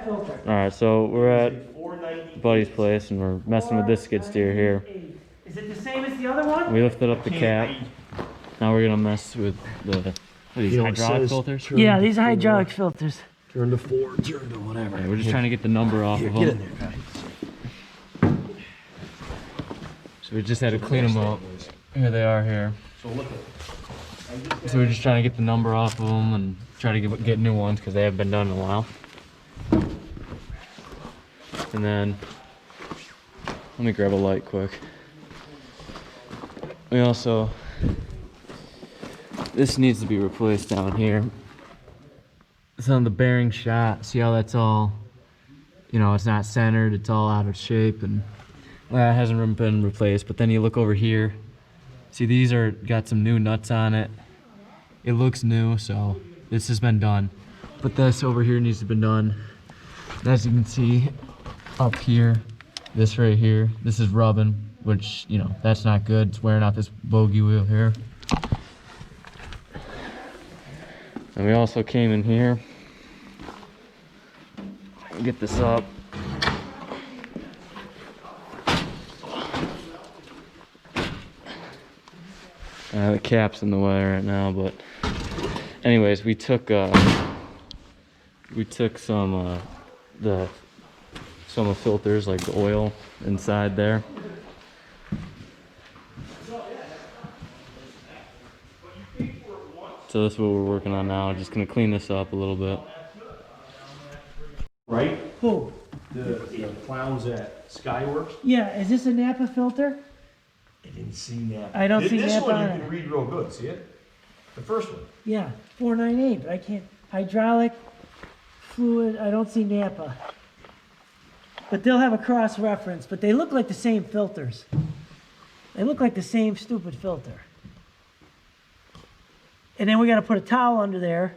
that filter. All right, so we're at Buddy's place and we're messing with this skid steer here. Is it the same as the other one? We lifted up the cap. Now we're gonna mess with the these hydraulic filters. Yeah, these are hydraulic filters. Turn to 4, turn to whatever. Yeah, we're just trying to get the number off of them. Get in there, guys. So we just had to clean them up. Here they are here. So we're just trying to get the number off of them and try to get new ones because they haven't been done in a while. And then, let me grab a light quick. We also, this needs to be replaced down here. It's on the bearing shot. See how that's all, you know, it's not centered, it's all out of shape, and well, it hasn't been replaced. But then you look over here, see these are got some new nuts on it. It looks new, so this has been done. But this over here needs to be done. As you can see up here, this right here, this is rubbing, which, you know, that's not good. It's wearing out this bogey wheel here. And we also came in here, get this up. The cap's in the way right now, but anyways, we took some of the filters, like the oil inside there. So this is what we're working on now. Just gonna clean this up a little bit. Right? Who? The clowns at Skyworks. Yeah, is this a Napa filter? I didn't see Napa. I don't see this Napa one on you it. can read real good. See it? The first one. Yeah, 498, but I can't. Hydraulic, fluid, I don't see Napa. But they'll have a cross reference, but they look like the same filters. They look like the same stupid filter. And then we got to put a towel under there.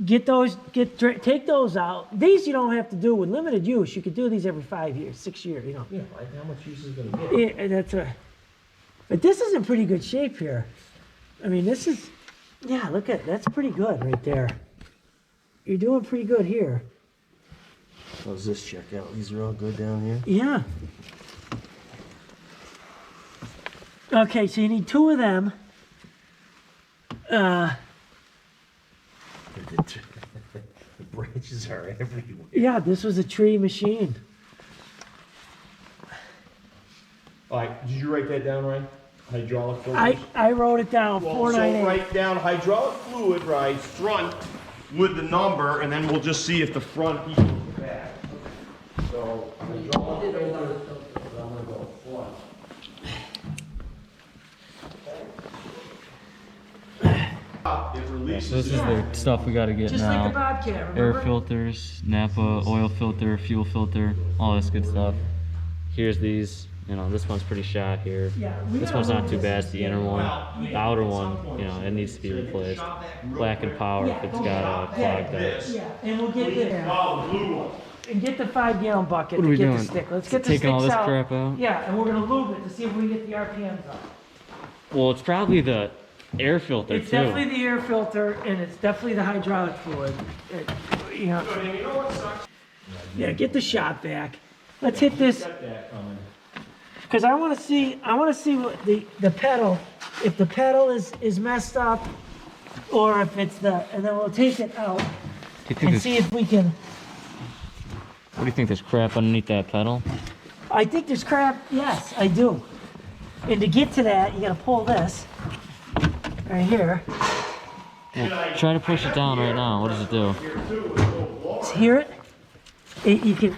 Take those out. These you don't have to do with limited use. You could do these every 5 years, 6 years, you know. Yeah, like how much use is going to get? Yeah, that's right. But this is in pretty good shape here. I mean, this is, yeah, look at, that's pretty good right there. You're doing pretty good here. How's this check out? These are all good down here? Yeah. Okay, so you need 2 of them. The branches are everywhere. Yeah, this was a tree machine. All right, did you write that down, Ryan? Hydraulic filters? I wrote it down, Well, 498. so write down hydraulic fluid, right, front with the number, and then we'll just see if the front equals the back. So, hydraulic filters, I'm gonna go front. It releases. So this is the stuff we got to get Just now. like the Bobcat, Air remember? filters, Napa, oil filter, fuel filter, all this good stuff. Here's these, you know, this one's pretty shot here. Yeah, This one's not too bad, it's the inner one. The outer one, you know, it needs to be replaced. Black and power if it's got a clogged up. Yeah, and we'll get there. Oh, the blue one. And get the 5-gallon bucket What are to we get doing? the stick. Let's get the Taking all sticks this out. crap out? Yeah, and we're gonna lube it to see if we can get the RPMs up. Well, it's probably the air filter It's too. definitely the air filter, and it's definitely the hydraulic fluid. You know, Good, and you know what sucks? yeah, get the shot back. Let's hit this, Got that coming. because I want to see what the pedal, if the pedal is messed up, or if it's and then we'll take it out Do you think and there's, see if we can. what do you think, there's crap underneath that pedal? I think there's crap, yes, I do. And to get to that, you gotta pull this right here. Well, try to push it down right now. What does it do? Hear it? You can,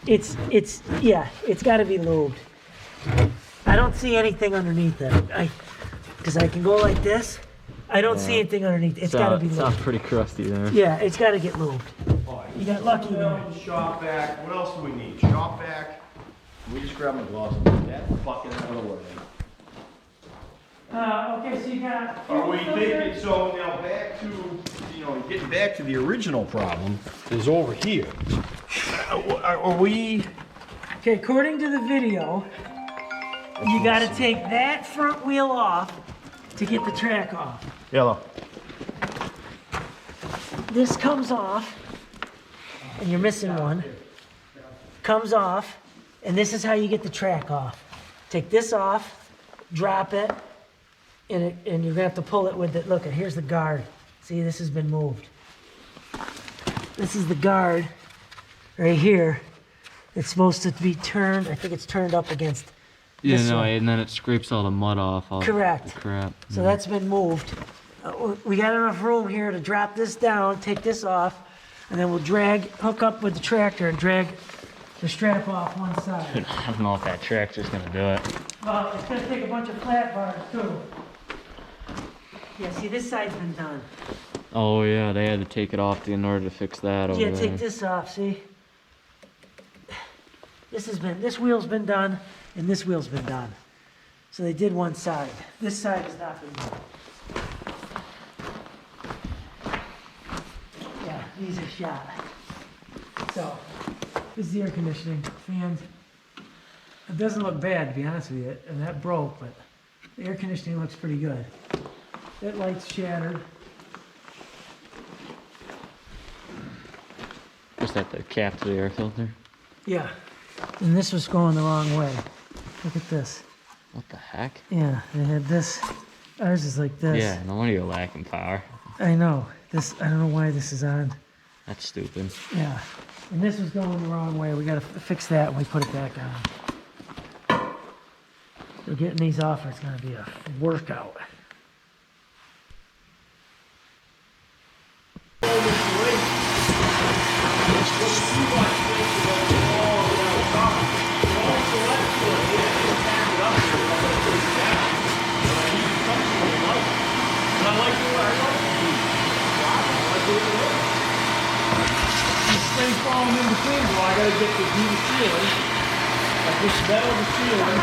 yeah, it's gotta be lubed. I don't see anything underneath it. Because I can go like this. I don't see anything underneath. It's gotta be It sounds lubed. pretty crusty there. Yeah, it's gotta get lubed. You got lucky there. Shop vac. What else do we need? Shop vac. We just grab my gloves and put that fucking out of the way. Okay, so you got. Are we fuel taking, filter. so now back to, you know, getting back to the original problem is over here. Are we? Okay, according to the video, you gotta take that front wheel off to get the track off. Yellow. This comes off. and you're missing one. Comes off, and this is how you get the track off. Take this off, drop it, and you're gonna have to pull it with it. Look, here's the guard. See, this has been moved. This is the guard right here. It's supposed to be turned. I think it's turned up against this one. And then it scrapes all the mud off. All Correct. The crap. So that's been moved. We got enough room here to drop this down, take this off, and then we'll hook up with the tractor and drag the strap off one side. I don't know if that tractor's gonna do it. Well, it's gonna take a bunch of flat bars too. Yeah, see, this side's been done. Oh yeah, they had to take it off in order to fix that over Yeah, there. take this off, see? This wheel's been done, and this wheel's been done. So they did one side. This side has not been done. Yeah, these are shot. So, this is the air conditioning fans. It doesn't look bad, to be honest with you, and that broke, but the air conditioning looks pretty good. That light's shattered. Is that the cap to the air filter? Yeah, and this was going the wrong way. Look at this. What the heck? Yeah, they had this. Ours is like this. Yeah, no wonder you're lacking power. I know. I don't know why this is on. That's stupid. Yeah. And this was going the wrong way. We gotta fix that when we put it back on. So getting these off is gonna be a workout. Things falling in between, so I gotta get the ceiling. I push metal to ceiling.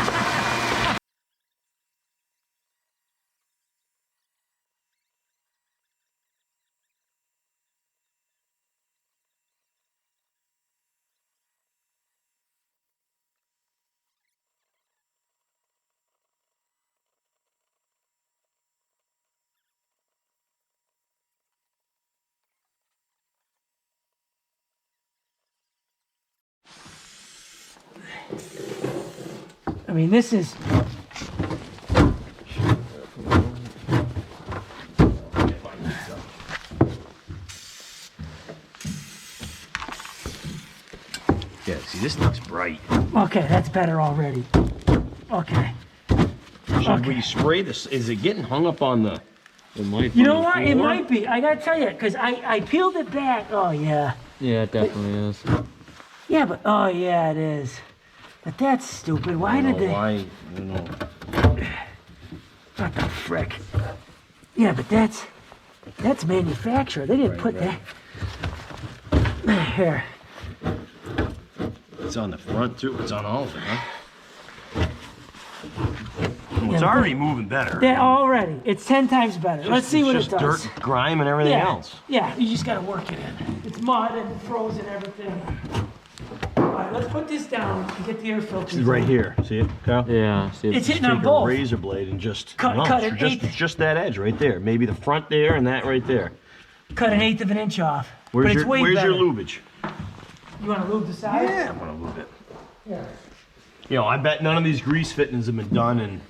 I mean, this is. Yeah, see, this looks bright. Okay, that's better already. Okay. Should we spray this? Is it getting hung up on the? It might be. You know what? It might be. I gotta tell you, because I peeled it back. Oh, yeah. Yeah, it definitely is. Yeah, but. Oh, yeah, it is. But that's stupid. Why did they. Why? You know. What the frick? Yeah, but that's manufacturer. They didn't put that. Here. It's on the front too. It's on all of it, huh? Well, it's Yeah, already moving better. That already. It's 10 times better. Let's see what it It's does. just dirt, grime, and everything Yeah. else. Yeah, you just gotta work it in. It's mud and frozen everything. All right, let's put this down and get the air filter. This is right here. See it, Kyle? Yeah, see, It's hitting on Take a both. razor blade and just Cut it's an just, eighth. it's just that edge right there. Maybe the front there and that right there. Cut an 1/8 of an inch off. Where's but it's your way Where's better. your lubage? You wanna lube the sides? Yeah, I'm gonna lube it. Yeah. You know, I bet none of these grease fittings have been done in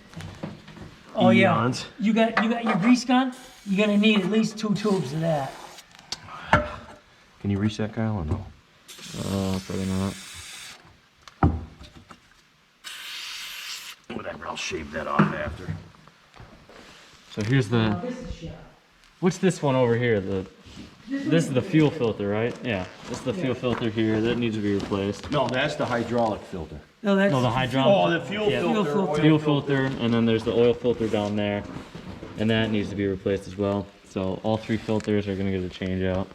Oh yeah. eons. You got your grease gun? You're gonna need at least 2 tubes of that. Can you reach that, Kyle, or no? Probably not. Whatever, I'll shave that off after. So here's the. This is shot. What's this one over here? This is the fuel filter, right? Yeah. This is the fuel filter here. That needs to be replaced. No, that's the hydraulic filter. No, that's No, the hydraulic. Oh, the fuel Yeah. filter. Fuel filter. Fuel filter, and then there's the oil filter down there, and that needs to be replaced as well. So all 3 filters are gonna get a change out.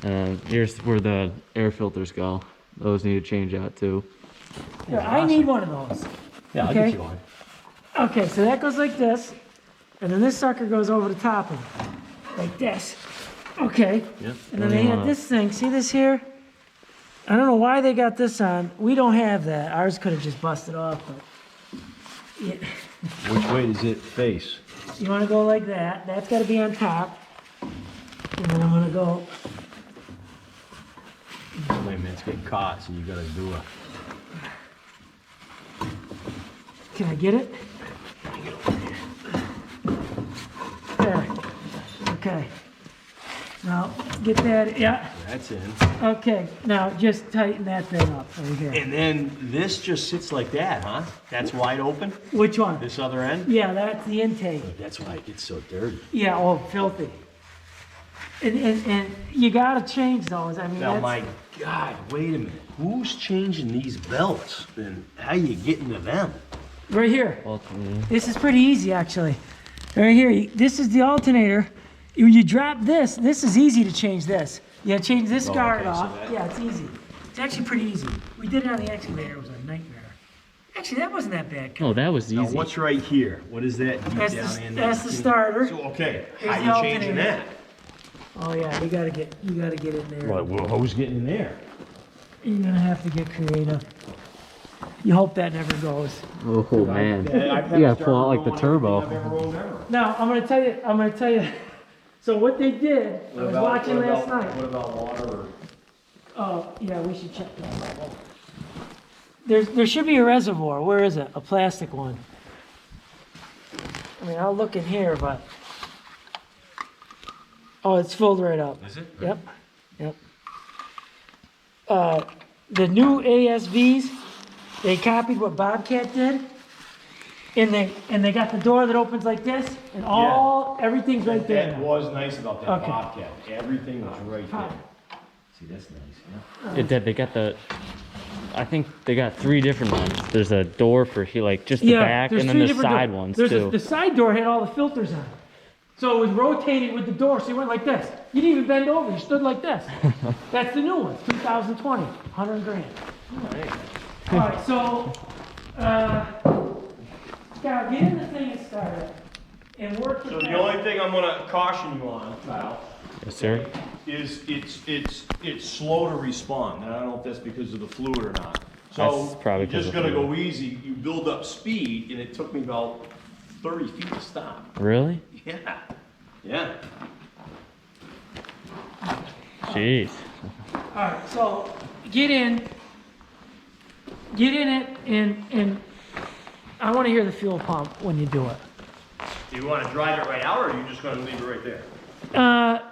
And here's where the air filters go. Those need to change out too. Here, I need one of those. Yeah, I'll Okay. get you one. Okay, so that goes like this, and then this sucker goes over the top of it, like this. Okay. Yep. And then they had this thing. See this here? I don't know why they got this on. We don't have that. Ours could have just busted off, but yeah. Which way does it face? You want to go like that. That's got to be on top. And then I'm going to go it's getting caught, so you gotta do a. Can I get it? There. Okay. Now, get that, yeah. That's in. Okay, now just tighten that thing up right here. And then this just sits like that, huh? That's wide open? Which one? This other end? Yeah, that's the intake. That's why it gets so dirty. Yeah, oh, filthy. And you gotta change those. I mean, Now, that's, my God, wait a minute. Who's changing these belts? And how you get into them? right here. Ultimately. This is pretty easy, actually. Right here, this is the alternator. When you drop this, this is easy to change this. You change this guard okay, so off. that- Yeah, it's easy. It's actually pretty easy. We did it on the excavator. It was a nightmare. Actually, that wasn't that bad. Oh, that was Now, easy. what's right here? What is that deep That's down the, in that's there? the starter. So, okay, Here's how the you alternator. changing that? Oh yeah, you gotta get in there. Well, who's getting in there? You're gonna have to get creative. You hope that never goes. Oh man, I've you gotta pull out like the turbo. I've ever owned ever. Now I'm gonna tell you. So what they did, I was watching last night. What about water? Oh yeah, we should check that. There should be a reservoir. Where is it? A plastic one. I mean, I'll look in here, but oh, it's filled right up. Is it? Yep. Yep. The new ASVs, they copied what Bobcat did, and they got the door that opens like this, and everything's right there. That was nice about that Okay. Bobcat. Everything was right there. See, that's nice. Yeah. It did. They got the. I think they got 3 different ones. There's a door for like just the back, there's and then 3 the different side doors. ones There's too. the side door had all the filters on it. So it was rotated with the door, so you went like this. You didn't even bend over, you stood like this. That's the new one, 2020, 100 grand. All right, so, Scott, get in the thing and start it, and work So it the out. only thing I'm gonna caution you on, Kyle, Yes, sir. is it's slow to respond. And I don't know if that's because of the fluid or not. So That's probably you're just 'cause of gonna fluid. go easy. You build up speed, and it took me about 30 feet to stop. Really? Yeah. Yeah. Jeez. All right, so get in it, and I want to hear the fuel pump when you do it. Do you want to drive it right out, or are you just gonna leave it right there?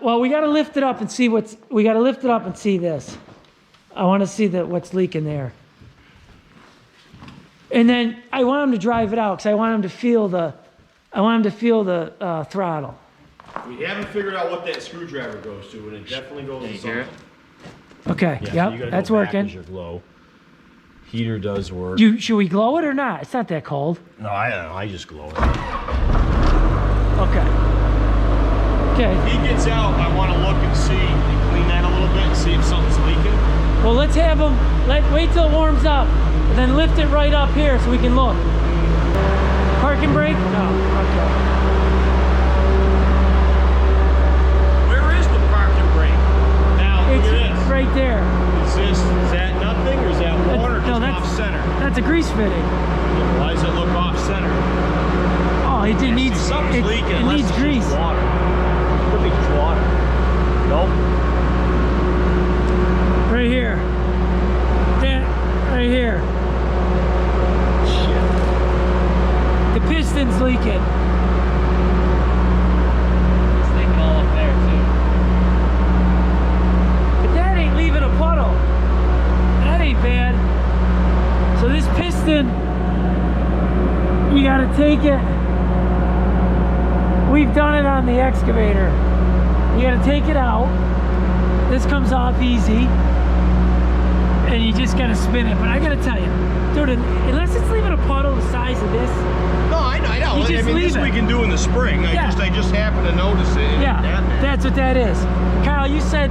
Well, we got to lift it up and see we got to lift it up and see this. I want to see what's leaking there. And then I want him to drive it out because I want him to feel the throttle. We haven't figured out what that screwdriver goes to, and it definitely goes to something. Okay, Yeah, so yep, you gotta that's go back working. as your glow. Heater does work. Should we glow it or not? It's not that cold. No, I don't know. I just glow it. Okay. Okay. If he gets out, I want to look and see, and clean that a little bit and see if something's leaking. Well, let's have him. Wait till it warms up, and then lift it right up here so we can look. Parking brake? No. Okay. Where is the parking brake? Now, look It's at this. right there. Is that nothing, or is that water No, just that's- off center? That's a grease fitting. Why does it look off center? Oh, it needs Something's leaking. It unless needs it's grease. just water. Could be just water. Nope. Right here. Right here. Shit. The piston's leaking. It's leaking all up there too. But that ain't leaving a puddle. That ain't bad. So this piston, you gotta take it. We've done it on the excavator. You gotta take it out. This comes off easy. And you just gotta spin it. But I gotta tell you, dude, unless it's leaving a puddle the size of this, No, I know. You just leave this it. we can do in the spring. Yeah. I just happen to notice it. and yeah, that bad. that's what that is. Kyle, you said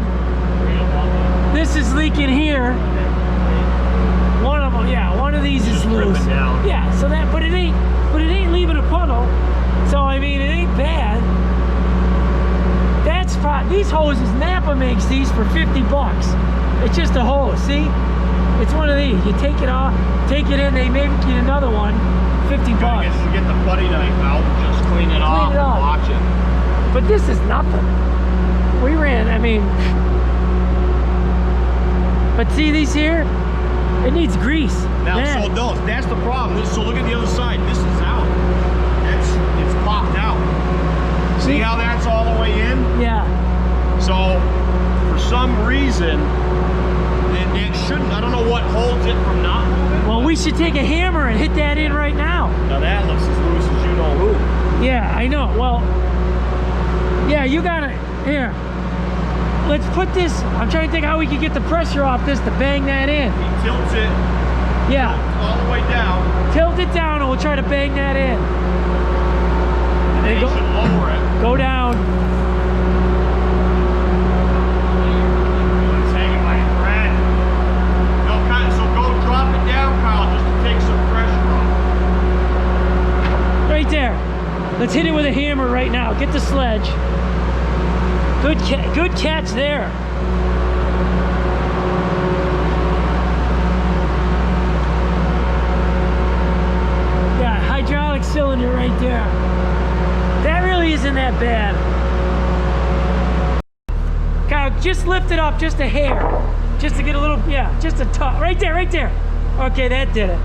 this is leaking here. One of them, yeah, one of these is Just rip it loose. down. Yeah, so but it ain't leaving a puddle. So I mean, it ain't bad. These hoses, Napa makes these for 50 bucks. It's just a hose, see? It's one of these. You take it off, take it in, they make you another one, 50 bucks. Get the putty knife out, just clean it off, it off. and watch it. But this is nothing. We ran, I mean, But see these here? It needs grease. Now, Yeah. so no, that's the problem. So look at the other side. This is out. It's popped out. See how that's all the way in? Yeah. So for some reason, it shouldn't. I don't know what holds it from not moving. Well, we should take a hammer and hit that in right now. Now that looks as loose as you know who. Yeah, I know. Well, yeah, you got it. Here. Let's put this. I'm trying to think how we could get the pressure off this to bang that in. He tilts it Yeah. all the way down. Tilt it down and we'll try to bang that in. And then go- you should lower it. Go down. It's hanging like a thread. No, so go drop it down, Kyle, just to take some pressure off. Right there. Let's hit it with a hammer right now. Get the sledge. Good catch there. Yeah, hydraulic cylinder right there. That really isn't that bad. Kyle, just lift it up just a hair. Just to get a little, yeah, just a touch. Right there, right there. Okay, that did it.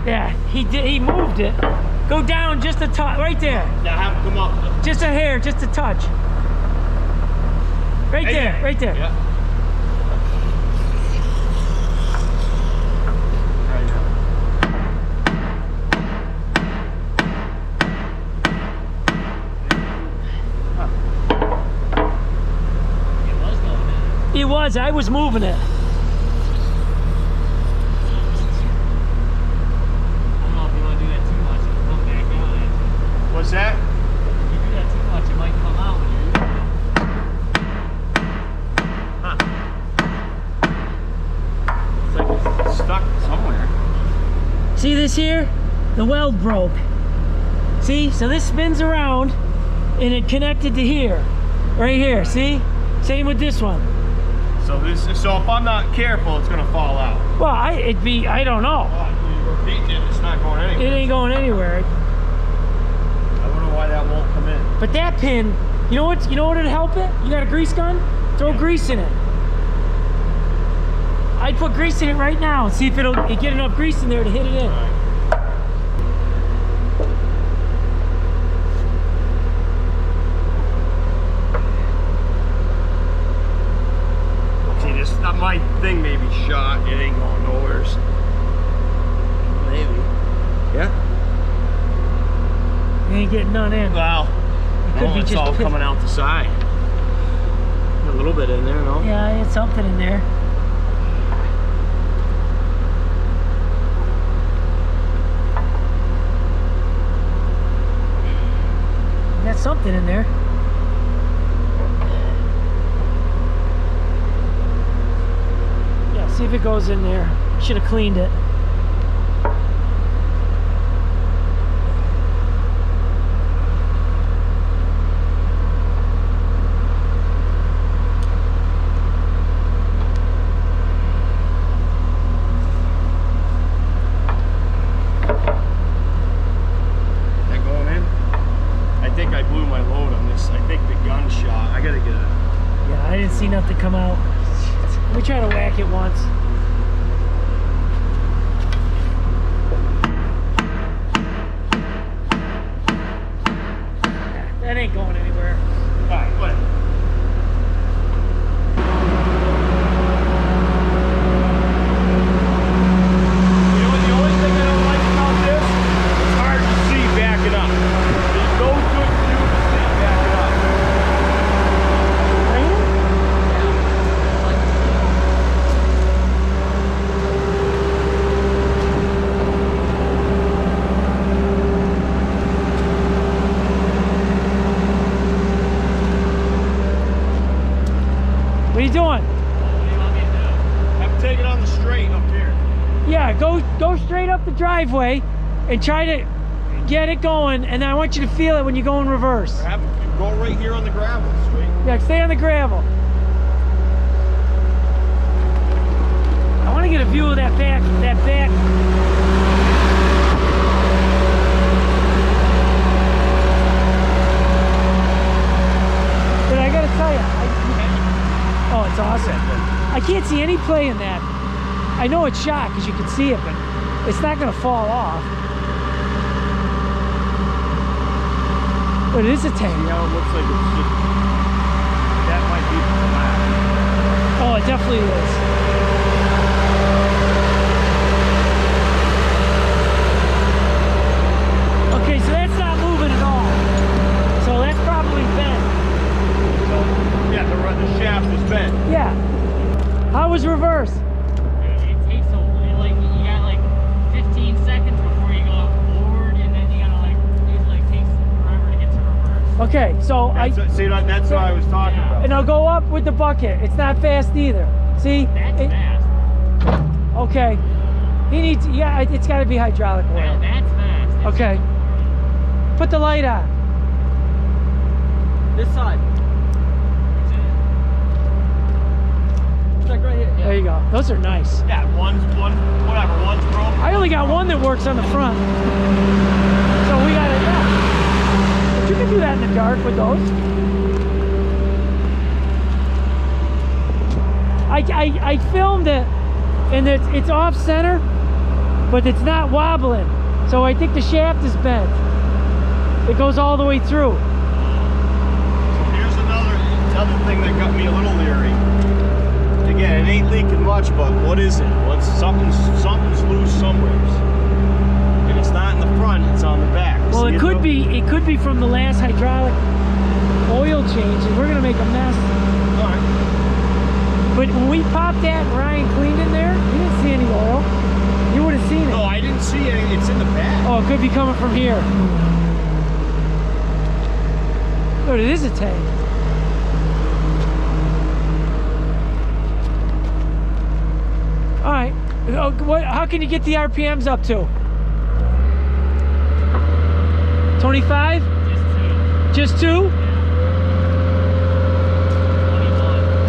Yeah, he moved it. Go down just a touch, right there. Now have it come up. Just a hair, just a touch. Right there, right there. Yeah. It was, I was moving it. I don't know if you want to do that too much, it'll come back out. What's that? If you do that too much, it might come out when you're using it. It's like it's stuck somewhere. See this here? The weld broke. See, so this spins around and it connected to here. Right here, see? Same with this one. So if I'm not careful, it's gonna fall out. Well, I don't know. You're beating it, it's not going It anywhere. ain't going anywhere. I wonder why that won't come in. But that pin, you know what'd help it? You got a grease gun? Throw grease in it. I'd put grease in it right now and see if it'll get enough grease in there to hit it in. See, this my thing may be shot. It ain't going nowhere. Maybe. Yeah. You ain't getting none in. Well, Could no, be it's just all pin- coming out the side. A little bit in there, no? Yeah, it's something in there. Got something in there. Yeah, see if it goes in there. Should have cleaned it. That going in? I think I blew my load on this. I think the gun shot. I gotta get a. Yeah, I didn't see nothing come out. Let me try to whack it once. That ain't going anywhere. Alright, what? You know what the only thing I don't like about this? It's hard to see backing up. There's no good view to see backing up. What are you doing? Have to take it on the straight up here. Yeah, go straight up the driveway and try to get it going, and then I want you to feel it when you go in reverse. Have to go right here on the gravel, straight. Yeah, stay on the gravel. I want to get a view of that back. But I gotta tell you. Oh, it's awesome. I can't see any play in that. I know it's shot because you can see it, but it's not going to fall off. But it is a tank. See how it looks like it's just, that might be the last. Oh, it definitely is. Okay, so that's not moving at all. So that's probably bent. Yeah, the shaft is bent. Yeah. How was reverse? It takes a, like, you got like 15 seconds before you go forward, and then you gotta like, it like takes forever to get to reverse. Okay, so That's what I was talking about. and I'll go up with the bucket. It's not fast either. See? That's fast. Okay. He needs, yeah, it's got to be hydraulic oil. That's fast. Okay. Put the light on. This side. Check right here. There you go. Those are nice. Yeah, one's broke. I only got one that works on the front. So we got it, yeah. But you can do that in the dark with those. I filmed it, and it's off center, but it's not wobbling. So I think the shaft is bent. It goes all the way through. So here's another thing that got me a little leery. Again, it ain't leaking much, but what is it? Something's loose somewhere. And it's not in the front, it's on the back. Well, See it could be from the last hydraulic oil change, and we're gonna make a mess. All right. But when we popped that and Ryan cleaned in there, he didn't see any oil. You would have seen it. No, I didn't see any. It's in the back. Oh, it could be coming from here. But it is a tank. All right. How can you get the RPMs up to? 25? Just two?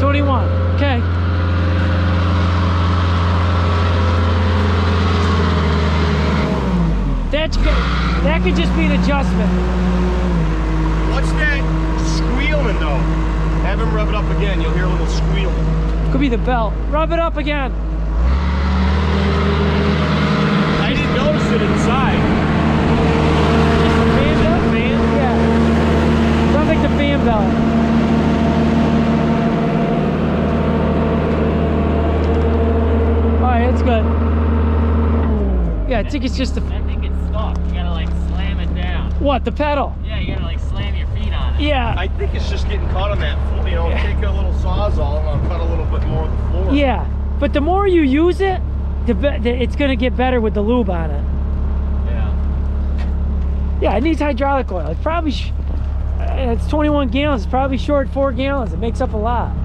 21. Okay. That's good. That could just be an adjustment. What's that squealing though? Have him rev it up again. You'll hear a little squealing. Could be the belt. Rub it up again. I didn't notice it inside. Fan belt? Fan? Yeah. Sounds like the fan belt. Alright, that's good. Yeah, I think it's just the... I think it's stuck. You gotta like slam it down. What, the pedal? Yeah, you gotta like slam your feet on it. Yeah. I think it's just getting caught on that floor. You know, take a little sawzall and I'll cut a little bit more of the floor. Yeah, but the more you use it, it's going to get better with the lube on it. Yeah. Yeah, it needs hydraulic oil. It's probably, it's 21 gallons. It's probably short 4 gallons. It makes up a lot.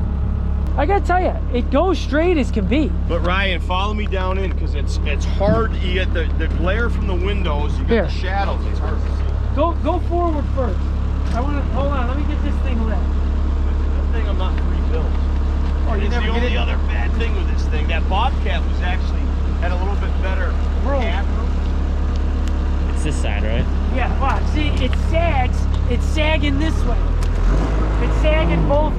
I got to tell you, it goes straight as can be. But Ryan, follow me down in because it's hard. You get the glare from the windows. You get Here. the shadows. It's hard to see. Go forward first. I want to, hold on, let me get this thing lit. Good thing I'm not rebuilt. Oh, you It's never the get only it? other bad thing with this thing. That Bobcat was actually had a little bit better Room. cab room. It's this side, right? Yeah, watch. See, it sags. It's sagging this way. It's sagging both.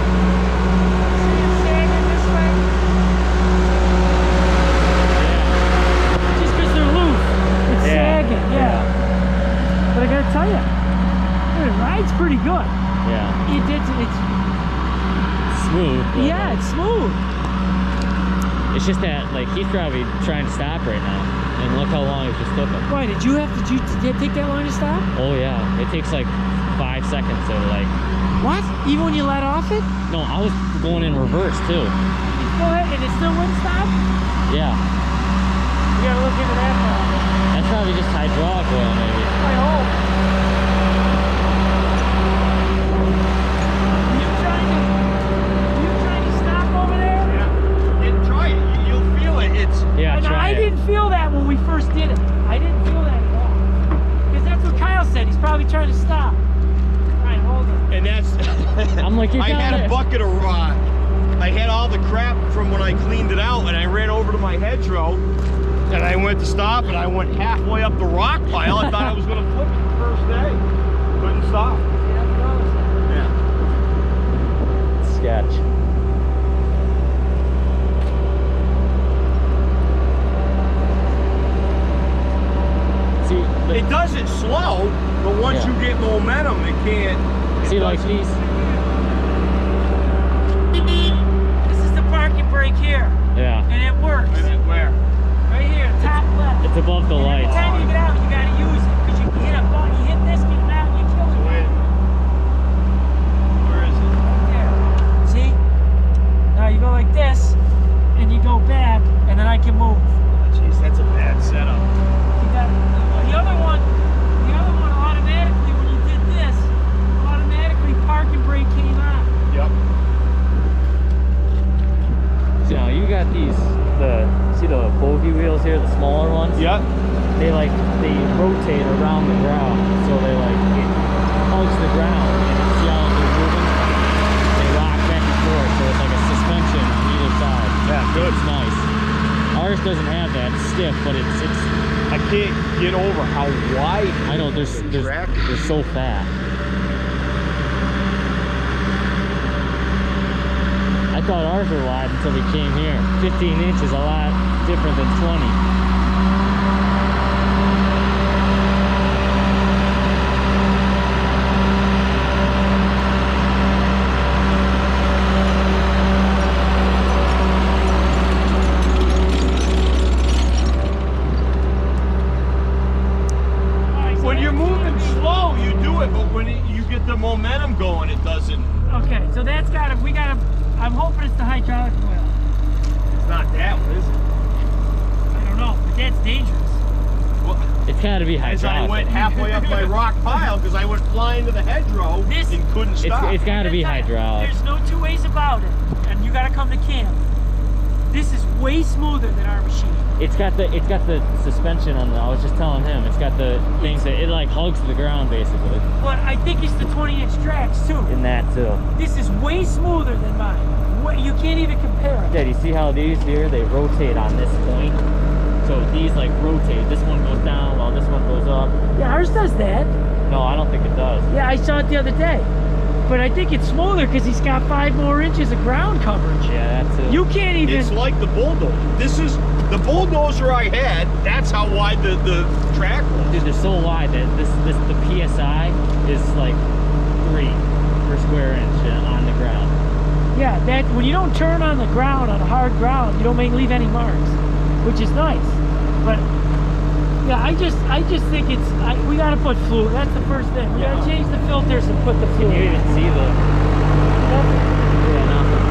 See, it's sagging this way. Just because they're loose. It's sagging, yeah. But I gotta tell you, it rides pretty good. Yeah. It's Smooth. yeah, it's smooth. It's just that like he's probably trying to stop right now, and look how long it's just took him. Why did you take that long to stop? Oh yeah, it takes like 5 seconds to like. What? Even when you let off it? No, I was going in reverse too. Go ahead, and it still wouldn't stop? Yeah, We gotta look into that now. that's probably just hydraulic oil maybe. I hope. You trying to stop over there? Yeah. And try it. You'll feel it. It's Yeah, And try I it. didn't feel that when we first did it. I didn't feel that at all. Because that's what Kyle said. He's probably trying to stop. All right, hold on. and that's. I'm like, you I got had it. a bucket of I had all the crap from when I cleaned it out, and I ran over to my hedgerow, and I went to stop, and I went halfway up the rock pile. I thought I was gonna It doesn't slow, but once Yeah. you get momentum, it can't. See, like these. This is the parking brake here, Yeah. and it works. Where? Right here, top left. It's above the And every lights. time you get out, you gotta use it, because you hit a button, you hit this, get out, and you kill it. Wait. Where is it? There. See? Now you go like this, and you go back, and then I can move. Jeez, that's a bad setup. You got the other one automatically, when you did this, automatically parking brake came on. Yep. So now you got these. See the bogey wheels here, the smaller ones. Yep. They rotate around the ground, so they it hugs the ground, and see how they're moving. They rock back and forth, so it's like a suspension on either side. Yeah, good. It's nice. Ours doesn't have that. It's stiff, but it's. I can't get over how wide. I know they're so fat. I thought ours were wide until we came here. 15 inches is a lot different than 20. When you're moving slow, you do it, but when you get the momentum going, it doesn't. Okay, so that's I'm hoping it's the hydraulic oil. It's not that one, is it? I don't know, but that's dangerous. Well, It's got to be as I hydraulic. went halfway up my rock pile because I went flying to the hedgerow and couldn't stop. It's got to be That's it. hydraulic. There's no two ways about it, and you gotta come to camp. This is way smoother than our machine. It's got the suspension on the. I was just telling him. It's got the things that it hugs the ground basically. But I think it's the 20-inch tracks too. In that too. This is way smoother than mine. You can't even compare it. Yeah, do you see how these here they rotate on this point? So these rotate. This one goes down while this one goes up. Yeah, ours does that. No, I don't think it does. Yeah, I saw it the other day. But I think it's smoother because he's got 5 more inches of ground coverage. Yeah, that's it. You can't even. It's like the bulldozer. This is the bulldozer I had. That's how wide the track was. Dude, they're so wide that the PSI is like 3 per square inch on the ground. Yeah, that when you don't turn on the ground, on hard ground, you don't leave any marks, which is nice. But yeah, I just think we gotta put fluid. That's the first thing. We gotta change the filters and put the fluid. Can you even see the? Nothing. Yeah, nothing.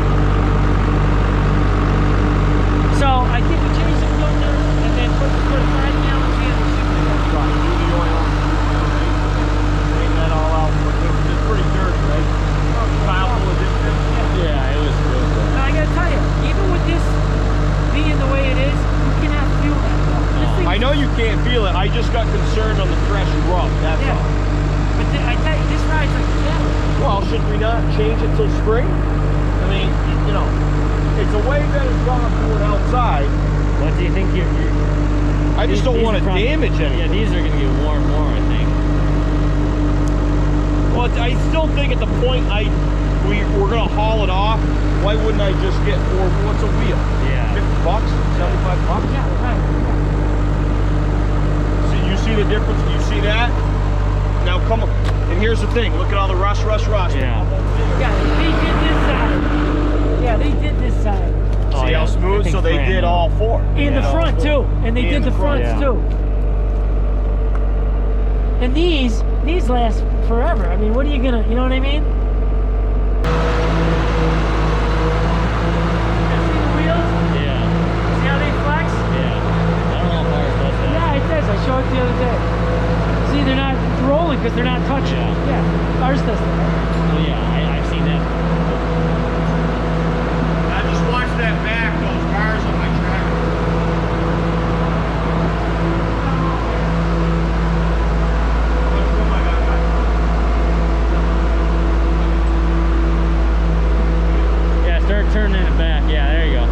So I think we change the filter and then put a 5-gallon can of Right, do the oil. Clean that all out. It's pretty dirty, right? Pile full of different. Yeah, it was good. Now I gotta tell you, even with this being the way it is, you cannot feel that though. This thing, I know you can't feel it. I just got concerned on the fresh rub. That's yeah. all. But I tell you, this ride's like a cattle. Well, should we not change it till spring? I mean, it's a way better job doing outside. What do you think I just don't want to damage anything. Yeah, these are gonna get worn more, I think. Well, I still think at the point we're gonna haul it off. Why wouldn't I just get what's a wheel? Yeah. $50, $75. Yeah, right. So you see the difference? You see that? Now come on. And here's the thing. Look at all the rust. Yeah. Yeah, they did this side. Yeah, they did this side. Oh, See yeah. how smooth? So they Everything's did brand all new. 4. In the front too. And they did the fronts yeah. too. And these last forever. I mean, what are you gonna, you know what I mean? See the wheels? Yeah. See how they flex? Yeah. I don't know if ours does that. Yeah, it does. I showed it the other day. See, they're not rolling because they're not touching. Yeah. Ours does that. Well, yeah, I've seen that. Now just watch that back. Those cars on my tractor. Yeah, start turning it back. Yeah, there you go.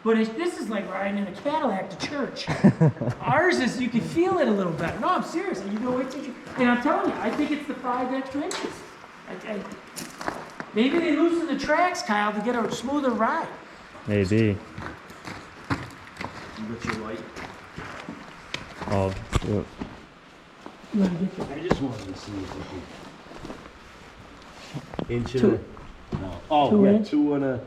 But this is like riding in a Cadillac to church. Ours is, you can feel it a little better. No, I'm serious. You go wait till you, and I'm telling you, I think it's the 5 extra inches. Maybe they loosen the tracks, Kyle, to get a smoother ride. Maybe. You got your light? Oh, yep. You want to get the, I just wanted to see if we could. Inch Two. and a. No. Oh, 2 yeah, inch? 2 and a.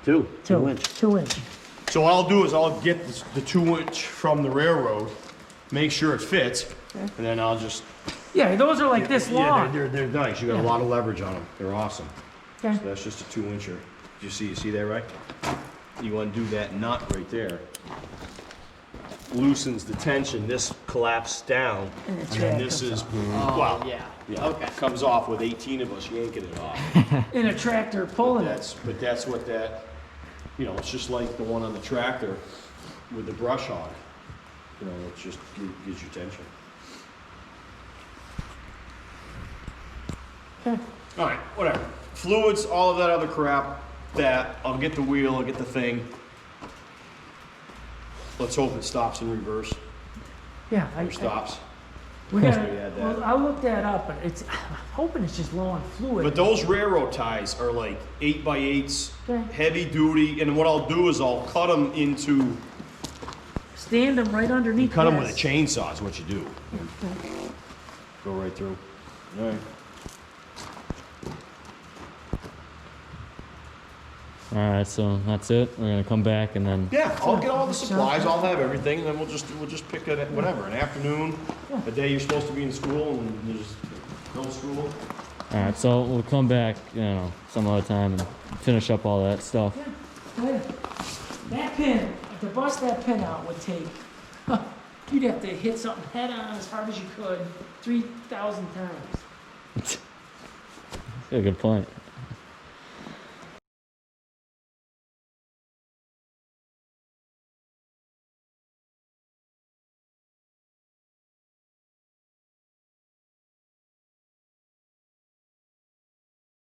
2 inch. 2 inch. So what I'll do is I'll get the 2 inch from the railroad, make sure it fits, and then I'll just. Yeah, those are like this Yeah, long. they're nice. You got Yeah. a lot of leverage on them. They're awesome. Okay. So that's just a 2 incher. You see that right? You want to do that nut right there. Loosens the tension. This collapses down, And the and track then this comes is off. well, yeah. yeah, Okay. comes off with 18 of us yanking it off. In a tractor pulling it. That's what that. You know, it's just like the one on the tractor with the brush hog. You know, it just gives you tension. Okay. All right, whatever. Fluids, all of that other crap. That I'll get the wheel, I'll get the thing. Let's hope it stops in reverse Yeah, or stops. we we gotta, had that. well, I'll look that up, but I'm hoping it's just low on fluid. But those railroad ties are like 8x8s, Okay. heavy duty. And what I'll do is I'll cut them into. Stand them right underneath Cut them with a this. chainsaw is what you do. Go right through. All right. All right, so that's it. We're gonna come back and then. Yeah, I'll get all the supplies. I'll have everything, and then we'll just pick it at whatever, an afternoon, a day you're supposed to be in school, and you just no school. All right, so we'll come back, you know, some other time and finish up all that stuff. Yeah. That pin, to bust that pin out would take, you'd have to hit something head on as hard as you could, 3,000 times. That's a good point.